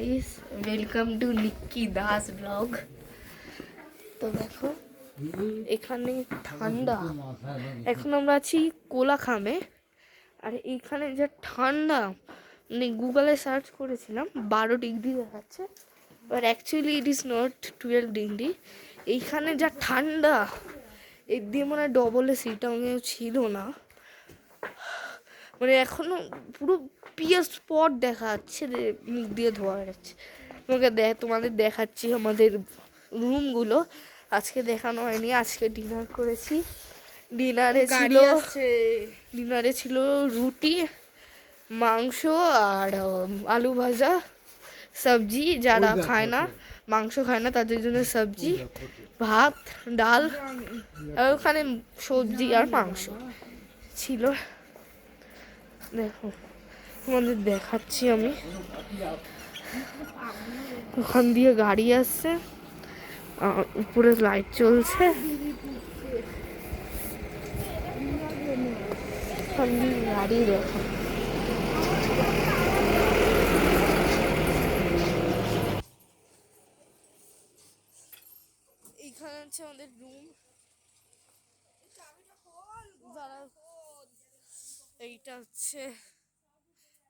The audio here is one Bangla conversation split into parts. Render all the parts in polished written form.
Guys, welcome to Nikki Das blog. তো দেখো এখানে ঠান্ডা। এখন আমরা আছি কোলাখামে। আর এইখানে যে ঠান্ডা, মানে গুগলে সার্চ করেছিলাম 12 ডিগ্রি দেখাচ্ছে, but actually it is not 12 degree. এইখানে যা ঠান্ডা, এর দিয়ে মানে ডবল সিটা ছিল না, মানে এখনো পুরো পিয়ার স্পট দেখা যাচ্ছে, মুখ দিয়ে ধোয়া যাচ্ছে। তোমাদের দেখাচ্ছি আমাদের রুমগুলো। আজকে দেখানো হয়নি, আজকে ডিনার করেছি। ডিনারে ছিল রুটি, মাংস আর আলু ভাজা, সবজি। যারা খায় না, মাংস খায় না, তাদের জন্য সবজি, ভাত, ডাল, আর ওখানে সবজি আর মাংস ছিল। দেখো তোমাদের দেখাচ্ছি আমি। ওখান দিয়ে গাড়ি আসছে, উপরে লাইট চলছে। ওখান দিয়ে গাড়ি দেখো। এইখানে হচ্ছে আমাদের রুম। এইটা হচ্ছে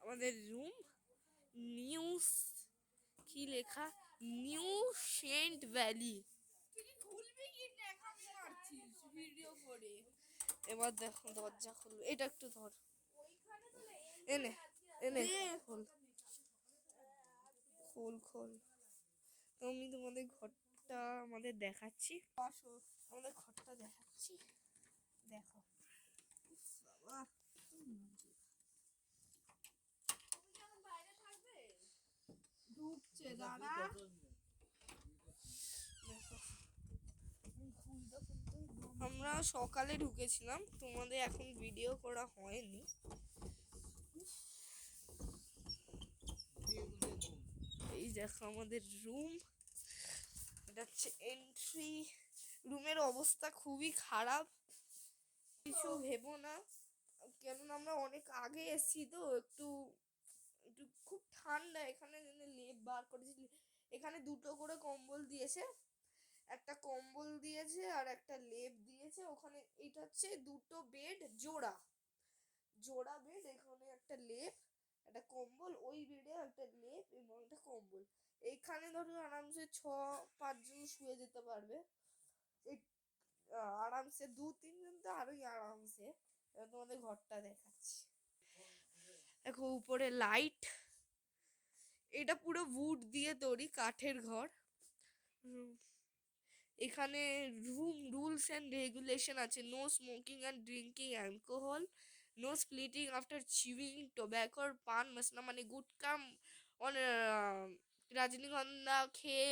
আমাদের রুম। নিউজ কি লেখা, নিউ সেন্ট ভ্যালি। এবার দেখো দরজা খুলবে, এটা একটু ধর, এনে এনে খোল খোল খোল। আমি তোমাদের ঘরটা আমাদের দেখাচ্ছি, আমাদের ঘরটা দেখাচ্ছি। দেখো বাবা, ঢুকছে দাঁড়া। আমরা সকালে ঢুকেছিলাম, তোমাদের এখন ভিডিও করা হয়নি। এই দেখো আমাদের রুম, এটা হচ্ছে এন্ট্রি। রুমের অবস্থা খুবই খারাপ, কিছু ভেবো না, কেননা আমরা অনেক আগে এসেছি তো। একটু একটু খুব ঠান্ডা এখানে, লেপ বার করেছি। এখানে দুটো করে কম্বল দিয়েছে, একটা কম্বল দিয়েছে আর একটা লেপ দিয়েছে। ওখানে এটা হচ্ছে দুটো বেড, জোড়া জোড়া বেড। এখানে একটা লেপ, একটা কম্বল, ওই বেডে একটা লেপ এবং একটা কম্বল। এইখানে ধরো আরামসে 5জন শুয়ে যেতে পারবে। এই আরামসে 2-3 জন তো আরোই আরামসে। এবার তোমাদের ঘরটা দেখাচ্ছি। দেখো উপরে লাইট, এটা পুরো উড দিয়ে তৈরি, কাঠের ঘর। এখানে রুলস অ্যান্ড রেগুলেশন আছে। No smoking and drinking alcohol, no spitting after chewing টোব্যাকোর, পান মশলা মানে গুটকা, রজনীগন্ধা খেয়ে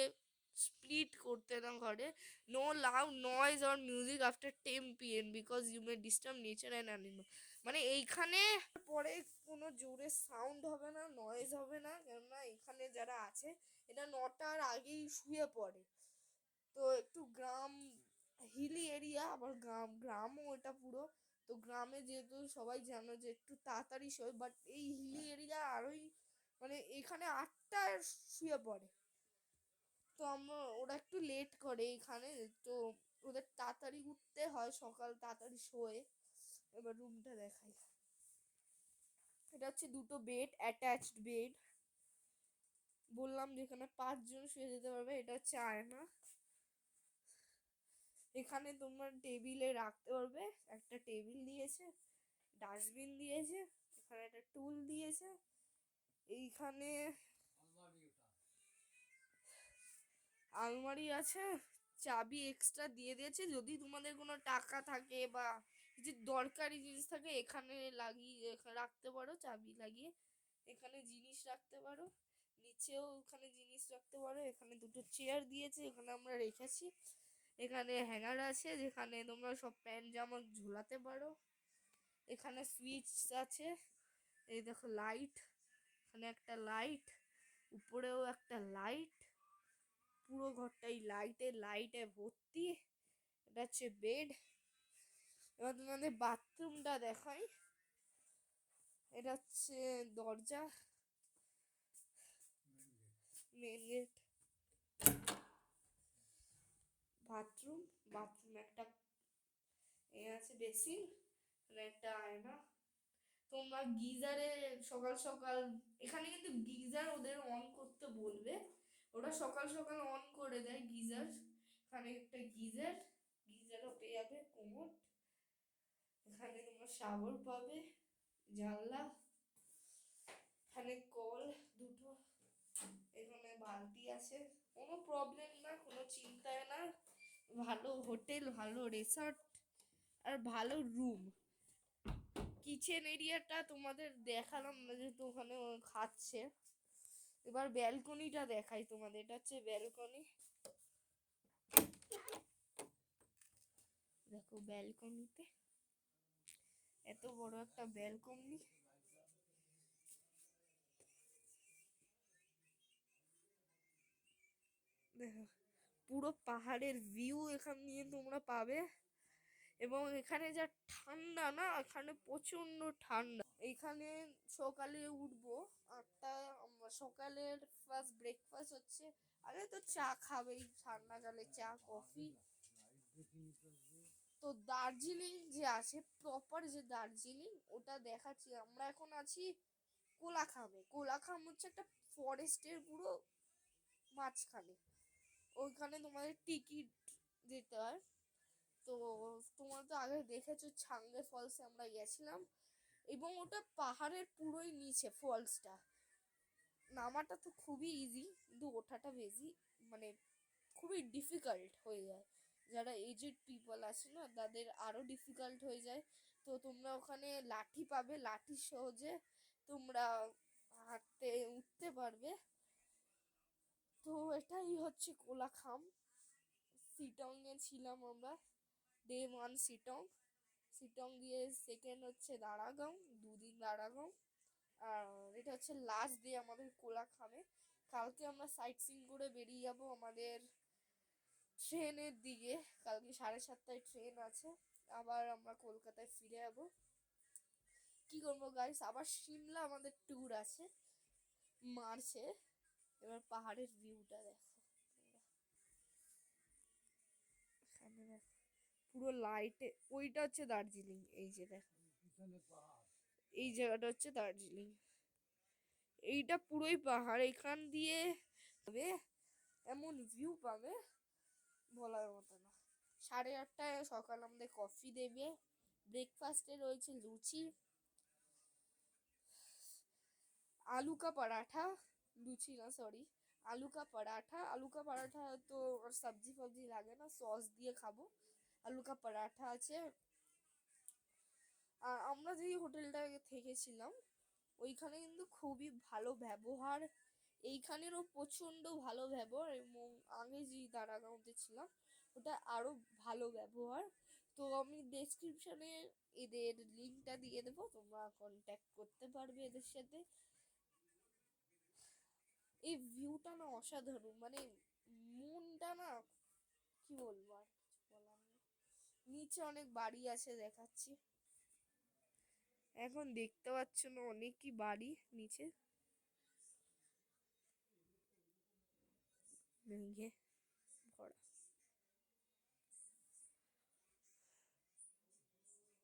স্প্লিট করতে না ঘরে। No loud noise or music after 10 PM because you may disturb nature and animal. মানে এইখানে পরে কোনো জোরে সাউন্ড হবে না, নয়েজ হবে না, কেননা এখানে যারা আছে এটা 9টার আগেই শুয়ে পড়ে। তো একটু গ্রাম, হিলি এরিয়া, আবার গ্রামও এটা পুরো। তো গ্রামে যেহেতু সবাই জানো যে একটু তাড়াতাড়ি শোয়, বাট এই হিলি এরিয়া আরোই, মানে এখানে 8টায় শুয়ে পড়ে। তো ওরা একটু লেট করে এখানে, তো ওদের তাড়াতাড়ি উঠতে হয়, সকাল তাড়াতাড়ি শোয়। এবার রুমটা দেখাই। এটা হচ্ছে দুটো বেড, অ্যাটাচড বেড। বললাম যেখানে 5জন শুয়ে যেতে পারবে। এটা হচ্ছে আয়না, এখানে তোমার টেবিলে রাখতে পারবে। একটা টেবিল দিয়েছে, ডাস্টবিন দিয়েছে, এখানে একটা টুল দিয়েছে। এইখানে আলমারি আছে, চাবি এক্সট্রা দিয়ে দিয়েছে। যদি তোমাদের কোনো টাকা থাকে বা কিছু দরকারি জিনিস থাকে, এখানে লাগিয়ে রাখতে পারো, চাবি লাগিয়ে এখানে জিনিস রাখতে পারো। নিচেও এখানে জিনিস রাখতে পারো। এখানে দুটো চেয়ার দিয়েছে, এখানে আমরা রেখেছি। এখানে হ্যাঙ্গার আছে যেখানে তোমরা সব প্যান্ট জামা ঝুলাতে পারো। এখানে সুইচ আছে, এই দেখো লাইট, এখানে একটা লাইট, উপরেও একটা লাইট, পুরো ঘরটাই লাইটে ভর্তি। এটা হচ্ছে বেড। এবার তোমাদের বাথরুমটা দেখাই। এটা হচ্ছে দরজা, মেন গেট, বাথরুম, বাথরুম একটা আছে বেসিন, একটা আয়না। তোমরা গিজারে সকাল সকাল, এখানে কিন্তু গিজার ওদের অন করতে বলবে, ওরা সকাল সকাল অন করে দেয় গিজার। এখানে একটা গিজার, গিজারও পেয়ে যাবে কোমোড। এখানে তোমরা শাওয়ার পাবে, জানলা, এখানে কল দুটো, এখানে বালতি আছে। কোনো প্রবলেম না, কোনো চিন্তায় না। ভালো হোটেল, ভালো রিসর্ট আর ভালো রুম। কিচেন এরিয়াটা তোমাদের দেখালাম না, যেহেতু ওখানে ও খাচ্ছে। এবার ব্যালকনিটা দেখাই তোমাদের, এটা হচ্ছে ব্যালকনি। দেখো ব্যালকনিতে এত বড় একটা ব্যালকনি। দেখো পুরো পাহাড়ের ভিউ এখান দিয়ে তোমরা পাবে। এবং এখানে যা ঠান্ডা না, এখানে প্রচন্ড ঠান্ডা। এখানে সকালে উঠবো 8টায়, সকালের ফার্স্ট ব্রেকফাস্ট হচ্ছে, আরে তো চা খাবেই ঠান্ডাকালে, চা কফি। তো দার্জিলিং যে আছে, প্রপার যে দার্জিলিং, ওটা দেখাচ্ছি। আমরা এখন আছি কোলাখামে। কোলাখাম হচ্ছে একটা ফরেস্টের পুরো মাঝখানে। ওইখানে তোমাদের টিকিট দিতে হয়। তো তোমরা তো আগে দেখেছো ছাঙ্গে ফলসে আমরা গেছিলাম, এবং ওটা পাহাড়ের পুরোই নিচে ফলসটা। নামাটা তো খুবই ইজি, কিন্তু ওঠাটা বেশি মানে খুবই ডিফিকাল্ট হয়ে যায়। যারা এজেড পিপল আছে না, তাদের আরও ডিফিকাল্ট হয়ে যায়। তো তোমরা ওখানে লাঠি পাবে, লাঠি সহজে তোমরা হাঁটতে উঠতে পারবে। তো এটাই হচ্ছে কোলাখাম। সিটংয়ে ছিলাম আমরা, ডে 1 সিটং। সিটং দিয়ে সেকেন্ড হচ্ছে দাঁড়াগাঁও, 2 দিন দাঁড়াগাঁও। আর এটা হচ্ছে লাস্ট ডে আমাদের কোলাখামে। কালকে আমরা সাইট সিন করে বেরিয়ে যাব আমাদের ট্রেনের দিকে। কালকে 7:30টায় ট্রেন আছে, আবার আমরা কলকাতায় ফিরে যাব। কি করবো গাইস, আবার সিমলা আমাদের ট্যুর আছে মার্চে। এবার পাহাড়ের ভিউটা দেখো, এখানে দেখো পুরো লাইটে, ওইটা হচ্ছে দার্জিলিং। এই যে দেখো এই জায়গাটা হচ্ছে দার্জিলিং, এইটা পুরোই পাহাড়। এখান দিয়ে হবে এমন ভিউ পাবে বলার মতো না। 8:30টায় সকাল আমাদের কফি দেবে। ব্রেকফাস্টে রয়েছে লুচি, আলু কা পরাঠা, লুচি না সরি, আলু কা পরাঠা। আলু কা পরাঠা তো আর সবজি ফবজি লাগে না, সস দিয়ে খাবো। আলু কা পরাঠা আছে। আর আমরা যেই হোটেলটা থেকেছিলাম, ওইখানে কিন্তু খুবই ভালো ব্যবহার। এইখানেরও প্রচণ্ড ভালো ব্যবহার, এবং আগে যেই দাঁড়াগাঁওতে ছিলাম ওটা আরও ভালো ব্যবহার। তো আমি ডেসক্রিপশানে এদের লিঙ্কটা দিয়ে দেবো, তোমরা কন্ট্যাক্ট করতে পারবে এদের সাথে। এই ভিউটা না অসাধারণ, মানে মনটা না, কি বলবো আর কিছু বলার নেই। নিচে অনেক বাড়ি আছে, দেখাচ্ছি। এখন দেখতে পাচ্ছ না, অনেকই বাড়ি নিচে ভেঙে ভরা।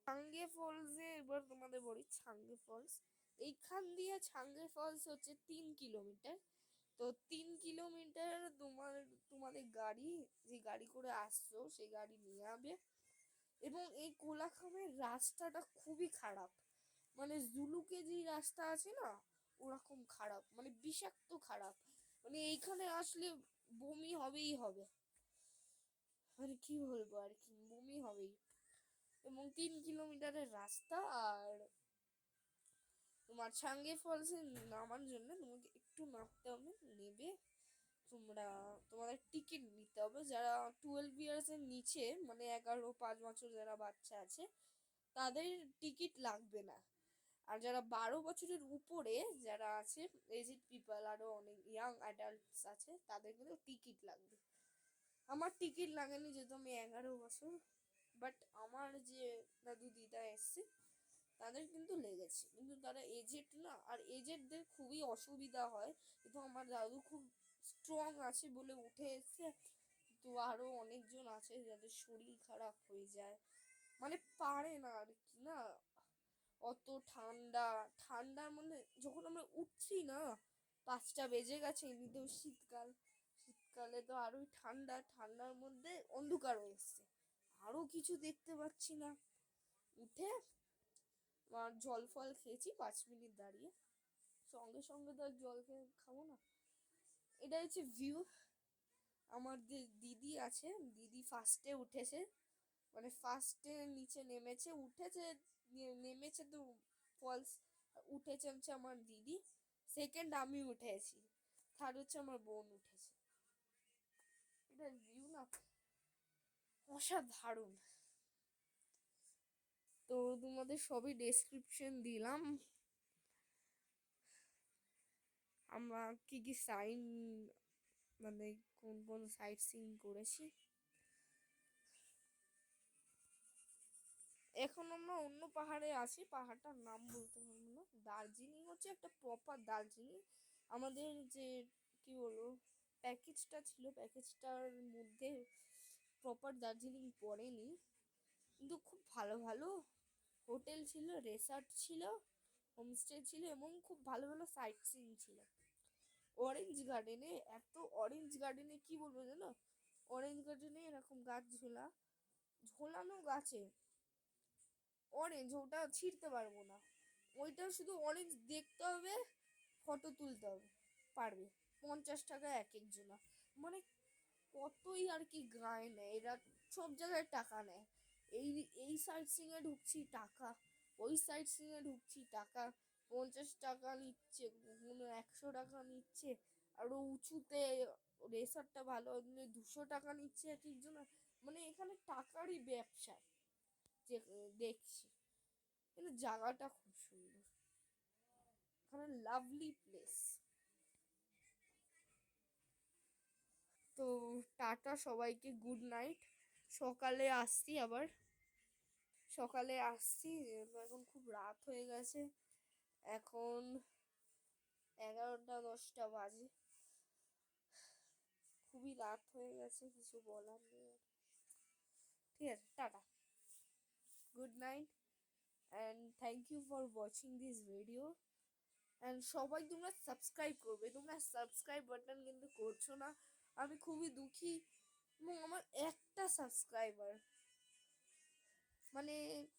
ছাঙ্গে ফলসে এবার তোমাদের বলি, ছাঙ্গে ফলস এইখান দিয়ে ছাঙ্গে ফলস হচ্ছে 3 কিলোমিটার। তো 3 কিলোমিটার তোমাদের গাড়ি, যে গাড়ি করে আসছো সেই গাড়ি নিয়ে যাবে। এবং এই কোলাখামের রাস্তাটা খুবই খারাপ, মানে জুলুকে যে রাস্তা আছে না, ওরকম খারাপ, মানে বিষাক্ত খারাপ। মানে এইখানে আসলে বমি হবেই হবে, মানে কি বলবো আর কি, বমি হবেই। এবং 3 কিলোমিটারের রাস্তা। আর তোমার ছাঙ্গে ফলসে নামার জন্য তোমাকে একটু নামতে হবে, নেবে তোমরা, তোমাদের টিকিট নিতে হবে। যারা 12 ইয়ার্সের নিচে, মানে 11-5 বছর যারা বাচ্চা আছে, তাদের টিকিট লাগবে না। আর যারা 12 বছরের উপরে যারা আছে, এজড পিপল, আরও অনেক ইয়াং অ্যাডাল্টস আছে, তাদের কিন্তু টিকিট লাগবে। আমার টিকিট লাগেনি, যেহেতু আমি 11 বছর। বাট আমার যে দাদু দিদা এসছে তাদের কিন্তু লেগেছে, কিন্তু তারা এজেড না। আর এজেডদের খুবই অসুবিধা হয়, কিন্তু আমার দাদু খুব স্ট্রং আছে বলে উঠে এসছে, তো আরও অনেকজন আছে যাদের শরীর খারাপ হয়ে যায়, মানে পারে না আর কি না। অত ঠান্ডা, ঠান্ডার মধ্যে যখন আমরা উঠছি না, 5টা বেজে গেছে, এমনিতেও শীতকাল, শীতকালে তো আরোই ঠান্ডা, ঠান্ডার মধ্যে অন্ধকার হয়ে এসছে, আরও কিছু দেখতে পাচ্ছি না। উঠে আর জল ফল খেয়েছি 5 মিনিট দাঁড়িয়ে, সঙ্গে সঙ্গে তো আর জল খেয়ে খাবো না। এটা হচ্ছে ভিউ। আমার যে দিদি আছে, দিদি ফার্স্টে উঠেছে, মানে ফার্স্টে নিচে নেমেছে, উঠেছে, নেমেছে তো ফলস, উঠেছে হচ্ছে আমার দিদি, সেকেন্ড আমি উঠেছি, থার্ড হচ্ছে আমার বোন উঠেছে। এটা ভিউ না অসাধারণ। তো তোমাদের সবই ডেসক্রিপশন দিলাম, আমরা কি কি সাইন, মানে কোন কোন সাইট সিন করেছি। এখন আমরা অন্য পাহাড়ে আছি, পাহাড়টার নাম বলতে পারবো না। দার্জিলিং হচ্ছে একটা প্রপার দার্জিলিং। আমাদের যে কি বলবো প্যাকেজটা ছিল, প্যাকেজটার মধ্যে প্রপার দার্জিলিং পড়েনি, কিন্তু খুব ভালো ভালো হোটেল ছিল, রেসর্ট ছিল, হোমস্টে ছিল, এবং খুব ভালো ভালো সাইট সিন ছিল। অরেঞ্জ গার্ডেনে, এত অরেঞ্জ গার্ডেনে কি বলবো জানো, অরেঞ্জ গার্ডেনে এরকম গাছ ঝোলানো গাছে অরেঞ্জ, ওটা ছিঁড়তে পারবো না, ওইটা শুধু অরেঞ্জ দেখতে হবে, ফটো তুলতে হবে, পারবে, 50 টাকা এক একজনা, মানে কতই আর কি গায়ে নেয় এরা, সব জায়গায় টাকা নেয়। এই এই সাইট সিংয়ে ঢুকছি টাকা, ওই সাইট সিংয়ে ঢুকছি টাকা, 50 টাকা নিচ্ছে, কোনো 100 টাকা নিচ্ছে, আরও উঁচুতে রেসারটা ভালো হলে 200 টাকা নিচ্ছে এক একজনা, মানে এখানে টাকারই ব্যবসা যে দেখছি। কিন্তু জায়গাটা খুব সুন্দর, এখানে লাভলি প্লেস। তো টাটা সবাইকে, গুড নাইট। সকালে আসছি আবার, সকালে আসছি, এখন খুব রাত হয়ে গেছে, এখন 11টা 10টা বাজে, খুবই রাত হয়ে গেছে, কিছু বলার নেই। ঠিক আছে, টাটা, good night, and thank you for watching this video. And সবাই তোমরা সাবস্ক্রাইব করবে, তোমরা সাবস্ক্রাইব বাটন কিন্তু করছো না, আমি খুবই দুঃখী। এবং আমার একটা সাবস্ক্রাইবার, মানে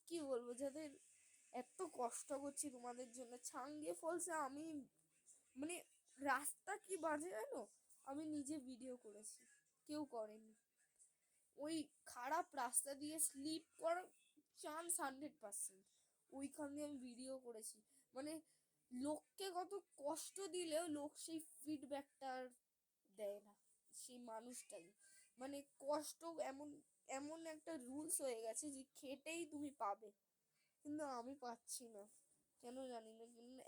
কি বলবো, যাদের এত কষ্ট করছি তোমাদের জন্য, ছাঙ্গে ফলসে আমি, মানে রাস্তা কি বাজে জানো, আমি নিজে ভিডিও করেছি, কেউ করেনি। ওই খারাপ রাস্তা দিয়ে স্লিপ করার চান্স 100%, ওইখান দিয়ে আমি ভিডিও করেছি, মানে লোককে কত কষ্ট দিলেও লোক সেই ফিডব্যাকটা দেয় না, সেই মানুষটাই, মানে কষ্ট এমন, এমন একটা রুলস হয়ে গেছে যে খেটেই তুমি পাবে, কিন্তু আমি পাচ্ছি না, কেন জানি না।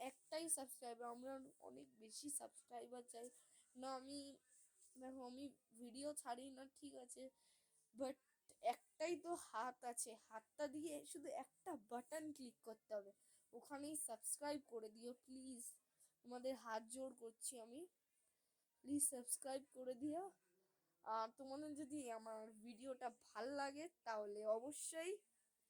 একটাই সাবস্ক্রাইবার, আমরা অনেক বেশি সাবস্ক্রাইবার চাই না। আমি দেখো, আমি ভিডিও ছাড়ি না ঠিক আছে, বাট একটাই তো হাত আছে, হাতটা দিয়ে শুধু একটা বাটন ক্লিক করতে হবে, ওখানেই সাবস্ক্রাইব করে দিও প্লিজ, তোমাদের হাত জোর করছি আমি, প্লিজ সাবস্ক্রাইব করে দিও। আর তোমাদের যদি আমার ভিডিওটা ভাল লাগে তাহলে অবশ্যই,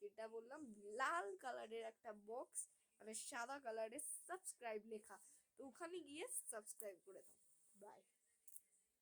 যেটা বললাম, লাল কালারের একটা বক্স, মানে সাদা কালারের সাবস্ক্রাইব লেখা, তো ওখানে গিয়ে সাবস্ক্রাইব করে দাও। বাই।